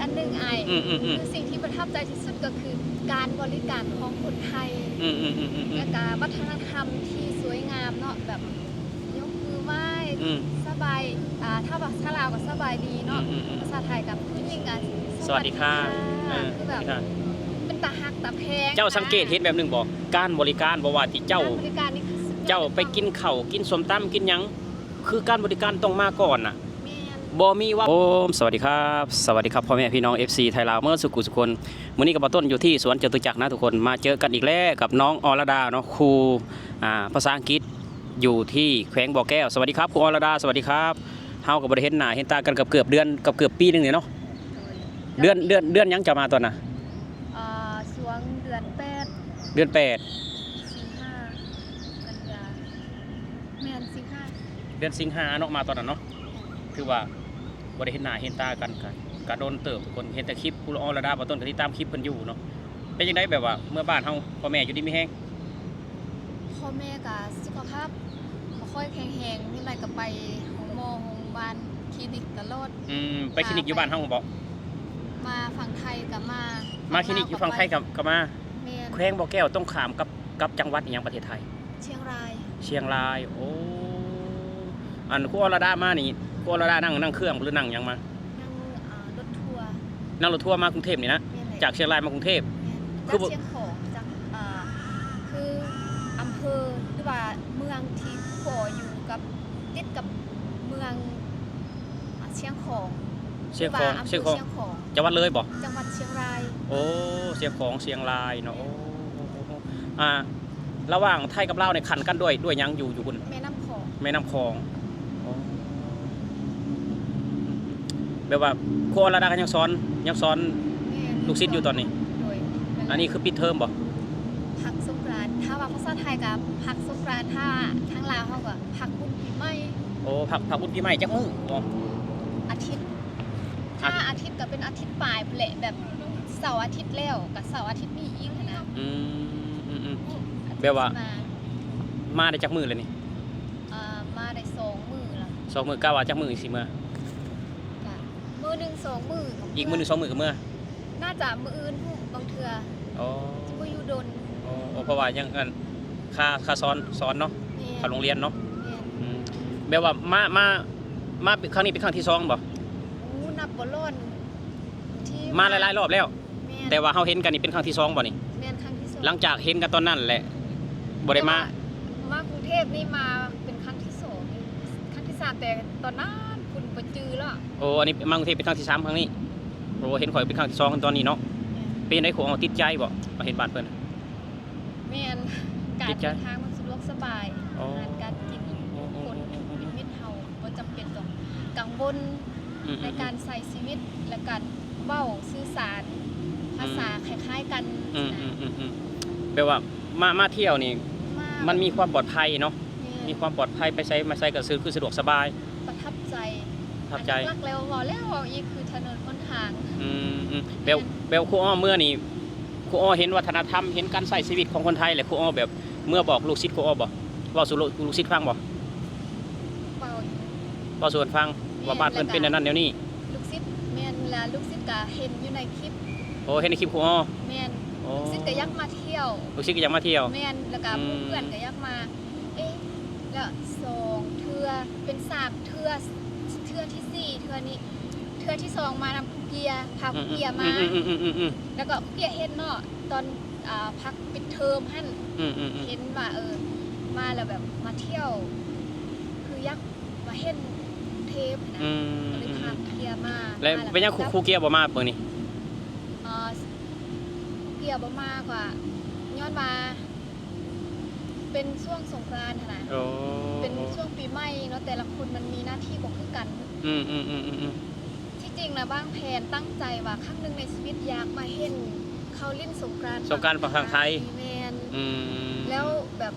อันหนึ่งคือสิ่งที่ประทับใจที่สุดก็คือการบริการของคนไทยและการวัฒนธรรมที่สวยงามเนาะแบบยกมือไหว้สบายถ้าภาษาลาวก็สบายดีเนาะภาษาไทยกับผู้หญิงกันสวัสดีค่ะคือแบบเป็นตาหักตาแพงเจ้าสังเกตเห็นแบบนึงบอกการบริการบ่ว่าที่เจ้าไปกินข้าวกินส้มตำกินหยังคือการบริการต้องมาก่อนน่ะบ่มีว่าสวัสดีครับพ่อแม่พี่น้อง FC ไทยลาวเมื่อสุขุสุคนมื้อนี้กับต้นอยู่ที่สวนจตุจักรนะทุกคนมาเจอกันอีกแล้วกับน้องอรดาเนาะครูภาษาอังกฤษอยู่ที่แขวงบ่อแก้วสวัสดีครับครูอรดาสวัสดีครับเฮาก็บ่ได้เห็นหน้าเห็นตากันเกือบเดือนเกือบปีนึงเนี่ยเนาะเดือนยังจะมาตอนน่ะช่วงเดือน8สิงหากันยาแม่นสิงหาเดือนสิงหาเนาะมาตอนนั้นเนาะคือว่าบ่ได้เห็นหน้าเห็นตากันกะโดนเติบทุกคนเห็นแต่คลิปครูอรดาบ่ต้นก็ติดตามคลิปเพิ่นอยู่เนาะเป็นจังได๋แบบว่าเมื่อบ้านเฮาพ่อแม่อยู่ดีมีแฮงพ่อแม่ก็สุขภาพบ่ค่อยแข็งแรงมีอะไรก็ไปโรงหมอโรงพยาบาลคลินิกตลอดไปคลินิกอยู่บ้านเฮาบ่มาฝั่งไทยก็มาคลินิกอยู่ฝั่งไทยก็มาแขวงบ่อแก้วต้องข้ามกับจังหวัดอีหยังประเทศไทยเชียงรายโอ้อันครูอรดามานี่ครูอรดานั่งเครื่องหรือนั่งหยังมานั่งรถทัวร์มากรุงเทพนี่นะจากเชียงรายมากรุงเทพคือเชียงของจากคืออำเภอหรือว่าเมืองที่ขออยู่กับติดกับเมืองเชียงของจังหวัดเลยบ่จังหวัดเชียงรายโอ้เชียงรายเนาะระหว่างไทยกับลาวเนี่ยขันกันด้วยยังอยู่คุณแม่น้ำคองแบบว่าครูอรดาก็ยังสอนลูกศิษย์อยู่ตอนนี้อันนี้คือปิดเทอมบ่พักสงกรานต์ถ้าว่าภาษาไทยกับพักสงกรานต์ถ้าทางลาวเขาก็พักบุญปีใหม่โอ้พักบุญปีใหม่จักมื้ออาทิตย์ถ้าอาทิตย์ก็เป็นอาทิตย์ปลายแหละแบบเสาร์อาทิตย์แล้วกับเสาร์อาทิตย์มีอีกนะแบบว่ามาได้จักมื้อเลยนี่มาได้2 มื้อละ2 มื้อกะว่าจักมื้อสิมื้อมื้อนึง2 มื้ออีกมื้อนึง2 มื้อก็มื้อน่าจะมื้ออื่นบางเทื่ออ๋อบ่อยู่ดนเพราะว่ายังค่าสอนเนาะค่าโรงเรียนเนาะแบบว่ามาครั้งนี้เป็นครั้งที่2บ่นับบ่ล้นที่มาหลายๆรอบแล้วแต่ว่าเฮาเห็นกันนี่เป็นครั้งที่2บ่นี่แม่นครั้งที่2หลังจากเห็นกันตอนนั้นแหละบ่ได้มากรุงเทพนี่มาเป็นครั้งที่2ครั้งที่3แต่ตอนนั้นคุณบ่จื้อแล้วโอ้อันนี้มากรุงเทพเป็นครั้งที่3ครั้งนี้โอ้เห็นข่อยเป็นครั้งที่2กันตอนนี้เนาะเป็นได้ของติดใจบ่มาเห็นบ้านเพิ่นแม่นการเดินทางมันสะดวกสบายการกินคนชีวิตเฮาบ่จำเป็นต้องกังวลในการใส่ชีวิตและการเว้าสื่อสารภาษาคล้ายๆกันแปลว่ามาเที่ยวนี่มันมีความปลอดภัยเนาะมีความปลอดภัยไปใช้มาใช้ก็คือสะดวกสบายประทับใจรักแล้วอีกคือถนนคนทางเบลครูอ้อเมื่อนี่ครูอ้อเห็นวัฒนธรรมเห็นการใช้ชีวิตของคนไทยแหละครูอ้อแบบเมื่อบอกลูกศิษย์ครูอ้อบอกว่าสู่ลูกศิษย์ฟังบอกว่าสู่ฟังว่าบ้านเพิ่นเป็นนั่นเดี๋ยวนี้ลูกศิษย์แม่นล่ะลูกศิษย์ก็เห็นอยู่ในคลิปโอ้เห็นในคลิปครูอ้อแม่นลูกศิษย์ก็อยากมาเที่ยวลูกศิษย์ก็อยากมาเที่ยวแม่นแล้วก็เพื่อนก็อยากมาแล้ว2 เทื่อเป็น3 เทื่อที่4เทื่อนี้เทื่อที่2มานำเกียร์พาเกียร์มาแล้วก็เกียร์เฮ็ดเนาะตอนพักปิดเทอมหั่นเห็นว่ามาแล้วแบบมาเที่ยวคืออยากมาเห็นเทปนะก็เลยพาเกียร์มาแล้วเป็นยังครูเกียร์บ่มาเบิ่งนี่เกียร์บ่มากว่าย้อนมาเป็นช่วงสงกรานต์นะเป็นช่วงปีใหม่เนาะแต่ละคนมันมีหน้าที่บ่คือกันที่จริงนะบ้างแผนตั้งใจว่าครั้งนึงในชีวิตอยากมาเห็นเขาเล่นสงกรานต์ฝั่งไทยแม่นแล้วแบบ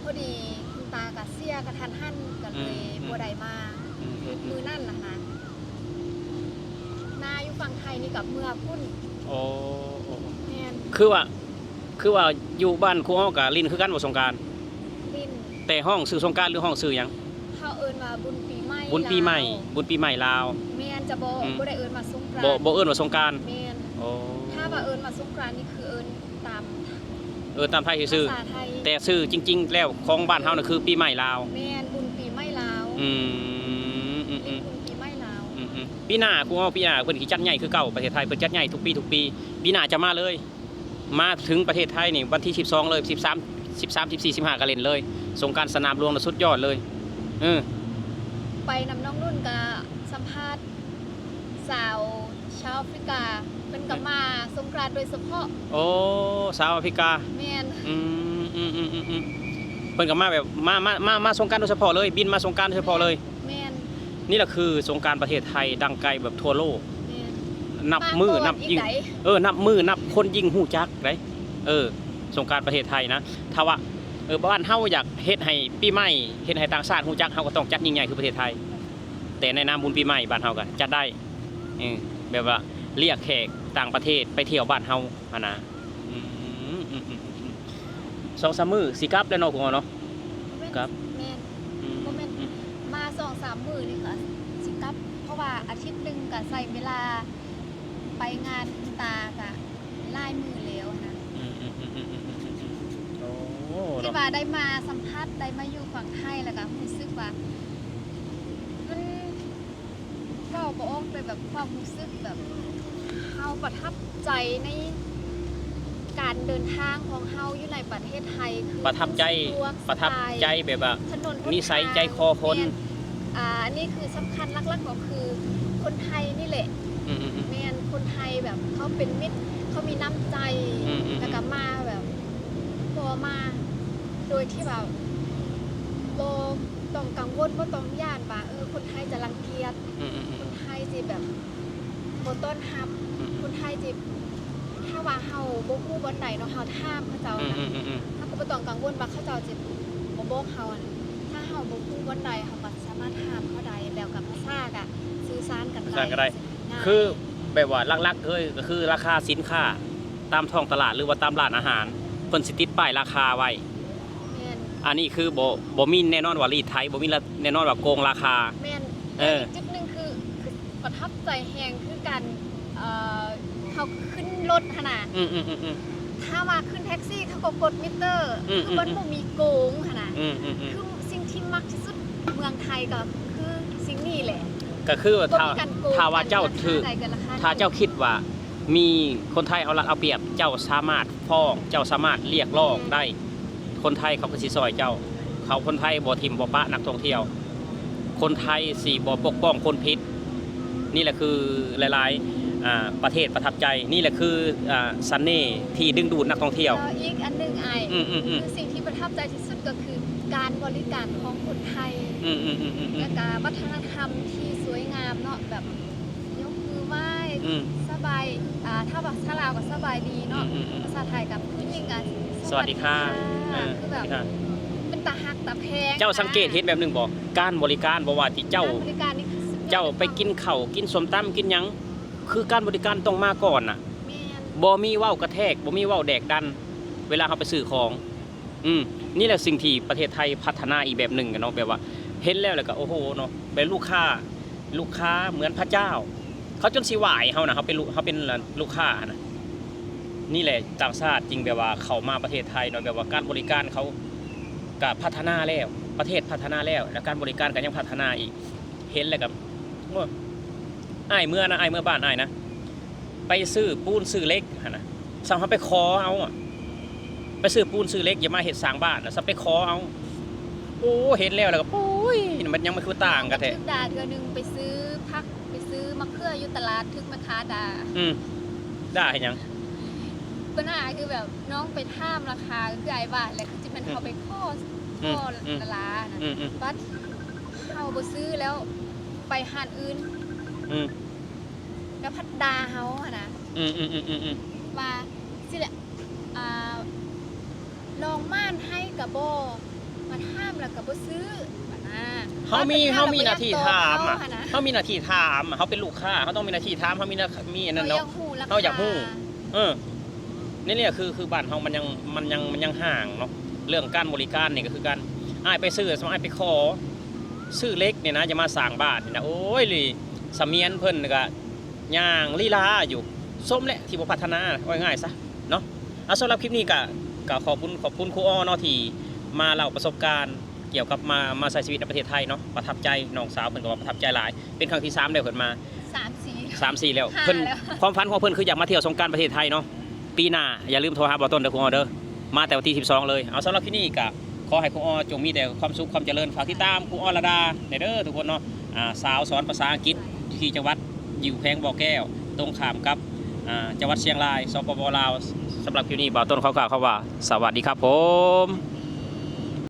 พอดีคุณตากับเสียกระทันหันกันเลยบ่ได้มามือนั่นล่ะนะนาอยู่ฝั่งไทยนี่กับเมื่อพุ่นโอ้แม่นคือว่าอยู่บ้านครูอ้อกับลิ้นคือกันบ่สงกรานต์ลิ้นแต่ห้องซื้อสงกรานต์หรือห้องซื้อหยังเฮาเอิ้นว่าบุญปีใหม่ลาวแม่น จะบ่ อืม บ่ได้เอิ้นว่าสงกรานต์ บ่เอิ้นว่าสงกรานต์ แม่น โอ้ ถ้าว่าเอิ้นว่าสงกรานต์นี่คือเอิ้นตาม ตามไทยซื่อ ภาษาไทย ๆแต่ชื่อจริง ๆ แล้วของบ้านเฮาน่ะคือปีใหม่ลาว แม่นบุญปีใหม่ลาว อืม เรียกบุญปีใหม่ลาว ปีหน้ากูว่าปีหน้าเพิ่นสิจัดใหญ่คือเก่าประเทศไทยเพิ่นจัดใหญ่ทุกปีปีหน้าจะมาเลย มาถึงประเทศไทยนี่วันที่12เลย13 14 15ก็เล่นเลยสงกรานต์สนามหลวงน่ะสุดยอดเลยไปนำน้องนุ่นกับสัมภาษณ์สาวชาวแอฟริกาเพิ่นก็มาสงกรานต์โดยเฉพาะ โอ้สาวแอฟริกา แม่น เพิ่นก็มาแบบมาสงกรานต์โดยเฉพาะเลยบินมาสงกรานต์โดยเฉพาะเลย แม่น นี่แหละคือสงกรานต์ประเทศไทยดังไกลแบบทั่วโลก แม่น นับมือนับ อีก ยิ่ง ไหน นับมือนับคนยิ่งฮู้จักได้สงกรานต์ประเทศไทยนะถ้าว่าบ้านเฮาอยากเฮ็ดให้ปีใหม่เฮ็ดให้ต่างชาติฮู้จักเฮาก็ต้องจัดยิ่งใหญ่คือประเทศไทย แต่ในนามบุญปีใหม่บ้านเฮาก็จัดได้แบบว่าเรียกแขกต่างประเทศไปเที่ยวบ้านเฮาหั่นนะ2-3 มื้อสิกลับแล้วเนาะคุณเนาะ ครับ แม่นบ่แม่นมา 2-3 มื้อนี่ก็สิกลับ เพราะว่าอาทิตย์หนึงก็ใช้เวลาไปงานคุณตาก็หลายมื้อแล้วนะ โอ้ คิดว่าได้มาสัมภาษณ์ได้มาอยู่ฝั่งไทยแล้วก็รู้สึกว่ามันเว้าบ่ออกเลยแบบความรู้สึกแบบเฮาประทับใจในการเดินทางของเฮาอยู่ในประเทศไทยคือ ประทับใจ สะดวก ประทับใจแบบว่า ถนนหนทาง นิสัยใจคอคน แม่อันนี้คือสำคัญหลักๆก็คือคนไทยนี่แหละแม่นคนไทยแบบเขาเป็นมิตรเขามีน้ำใจแล้วก็มาแบบบ่มาโดยที่แบบบ่ต้องกังวลบ่ต้องย่านว่าคนไทยจะรังเกียจคนไทยสิแบบบ่ต้อนรับคนไทยสิถ้าว่าเฮาบ่ฮู้บ่ใดเนาะเฮาถามเขาเจ้านะถ้าก็บ่ต้องกังวลว่าเขาเจ้าสิบ่บอกเฮาอะถ้าเฮาบ่ฮู้บ่ใดเฮาก็สามารถถามเขาได้แล้วกับภาษาก็สื่อสารกัน สื่อสารกันได้ ง่าย คือแบบว่าลักๆเลยก็คือราคาสินค้าตามท้องตลาดหรือว่าตามร้านอาหารเพิ่นสิติดป้ายราคาไว้ แม่น อันนี้คือบ่มีแน่นอนว่ารีดไทยบ่มีแน่นอนว่าโกงราคา แม่น เออ จุดหนึงคือประทับใจแฮงคือการเขาขึ้นรถขนาดถ้าว่าขึ้นแท็กซี่เขาก็กดมิเตอร์คือมันบ่มีโกงขนาดคือสิ่งที่มักที่สุดเมืองไทยก็คือสิ่งนี้แหละ ก็คือ บ่มีการโกง ถ้าว่าเจ้าถือ ใดกันราคา ถ้าเจ้าคิดว่ามีคนไทยเอารัดเอาเปรียบเจ้าสามารถฟ้องเจ้าสามารถเรียกร้องได้ คนไทยเขาก็สิซอยเจ้า เขาคนไทยบ่ทิมบ่ปะนักท่องเที่ยว คนไทยสิบ่ปกป้องคนผิด นี่แหละคือหลายๆประเทศประทับใจนี่แหละคือเสน่ห์ที่ดึงดูดนักท่องเที่ยว แล้วอีกอันหนึงคือสิ่งที่ประทับใจที่สุดก็คือการบริการของคนไทยและการวัฒนธรรมที่สวยงามเนาะแบบยกมือไหว้สบายถ้าแบบถ้าลาวก็สบายดีเนาะภาษาไทยกับผู้หญิงกัน สวัสดีค่ะ คือแบบเป็นตาหักตาแพง เจ้าสังเกตเห็นแบบหนึงบ่การบริการบ่ว่าที่เจ้า การบริการนี่คือสุดยอด เจ้าไปกินข้าวกินส้มตำกินหยังคือการบริการต้องมาก่อนน่ะ แม่น บ่มีเว้ากระแทกบ่มีเว้าแดกดัน เวลาเขาไปซื้อของนี่แหละสิ่งที่ประเทศไทยพัฒนาอีกแบบหนึ่งกันเนาะแบบว่าเห็นแล้วก็โอ้โหเนาะเป็นลูกค้าเหมือนพระเจ้า เขาจนสิไหวเฮานะเขาเป็นลูกค้านะนี่แหละต่างชาติจริงแบบว่าเขามาประเทศไทยเนาะแบบว่าการบริการเขาก็พัฒนาแล้วประเทศพัฒนาแล้วแล้วการบริการก็ยังพัฒนาอีกเห็นแล้วก็โอ้ยอ้ายเมื่อบ้านอ้ายนะไปซื้อปูนซื้อเหล็กหั่นนะสั่งเขาไปขอเอาอะไปซื้อปูนซื้อเหล็กอย่ามาเฮ็ดสร้างบ้านนะสั่งไปขอเอาโอ้เห็นแล้วก็โอ้ยมันยังไม่คือต่างกันแท้ ทึกดาเดือนหนึงไปซื้อผักไปซื้อมะเขืออยู่ตลาดทึกแม่ค้าด่า ได้เห็นยัง ปัญหาคือแบบน้องไปท่ามราคาคือไอ้บาทแหละคือจะเป็นเขาไปข้อละลานะบัดเขาบ่ซื้อแล้วไปหาดอื่นแล้วพัดดาเฮาอะนะว่าสิแหละลองม่านให้กับบ่มาท่ามแล้วก็บ่ซื้อว่านะ เขามีหน้าที่ถามอ่ะ เขานะ เขามีหน้าที่ถามอ่ะเขาเป็นลูกค้าเขาต้องมีหน้าที่ถามเขามีอันนั้น เขา เนาะ อยากฮู้ราคา เขาอยากฮู้ นี่เนี่ยคือบ้านเฮามันยังห่างเนาะเรื่องการบริการนี่ก็คือการอ้ายไปซื้อสมัยอ้ายไปขอซื้อเล็กเนี่ยนะจะมาสร้างบ้านนี่นะโอ้ยเลย สเมียนเพิ่นก็ย่างลีลาอยู่ส้มแหละที่บ่พัฒนาว่าง่ายซะเนาะเอาสำหรับคลิปนี้ก็ขอบคุณครูอ้อเนาะที่มาเล่าประสบการณ์เกี่ยวกับมาใช้ชีวิตในประเทศไทยเนาะประทับใจน้องสาวเพิ่นก็ว่าประทับใจหลายเป็นครั้งที่3แล้วเพิ่นมา 3-4 แล้วเพิ่นความฝันของเพิ่นคืออยากมาเที่ยวสงกรานต์ประเทศไทยเนาะปีหน้าอย่าลืมโทรหาบ่าวต้นเด้อครูอ้อเด้อมาแต่วันที่12เลยเอาสำหรับที่นี่ก็ขอให้ครูอ้อจงมีแต่ความสุขความเจริญฝากติดตามครูอ้อระดาเด้อทุกคนเนาะสาวสอนภาษาอังกฤษที่จังหวัดอยู่แพงบ่อแก้วตรงข้ามกับจังหวัดเชียงรายสปปลาวสำหรับคลิปนี้บ่าวต้นเขากล่าวว่าสวัสดีครับผม